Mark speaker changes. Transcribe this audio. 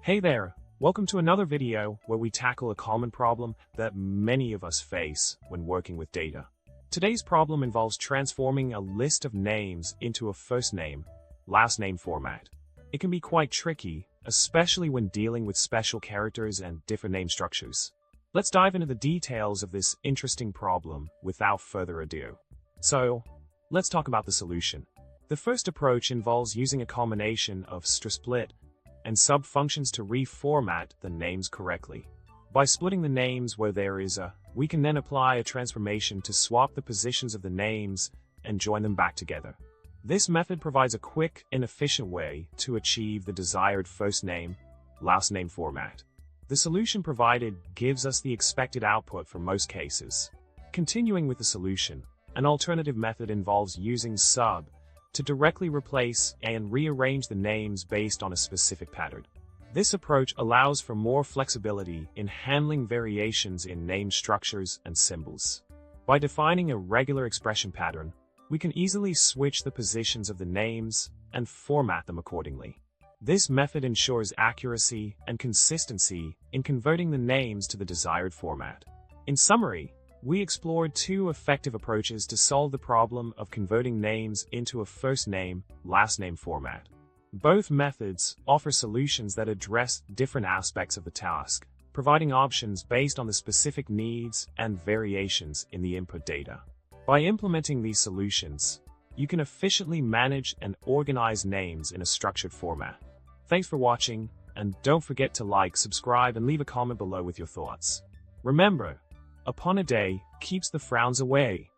Speaker 1: Hey there, welcome to another video where we tackle a common problem that many of us face when working with data. Today's problem involves transforming a list of names into a first name, last name format. It can be quite tricky, especially when dealing with special characters and different name structures. Let's dive into the details of this interesting problem without further ado. So, let's talk about the solution. The first approach involves using a combination of strsplit and sub functions to reformat the names correctly. By splitting the names where there is a, we can then apply a transformation to swap the positions of the names and join them back together. This method provides a quick and efficient way to achieve the desired first name, last name format. The solution provided gives us the expected output for most cases. Continuing with the solution, an alternative method involves using sub to directly replace and rearrange the names based on a specific pattern. This approach allows for more flexibility in handling variations in name structures and symbols. By defining a regular expression pattern, we can easily switch the positions of the names and format them accordingly. This method ensures accuracy and consistency in converting the names to the desired format. In summary, we explored two effective approaches to solve the problem of converting names into a first name, last name format. Both methods offer solutions that address different aspects of the task, providing options based on the specific needs and variations in the input data. By implementing these solutions, you can efficiently manage and organize names in a structured format. Thanks for watching, and don't forget to like, subscribe, and leave a comment below with your thoughts. Remember, upon a day keeps the frowns away.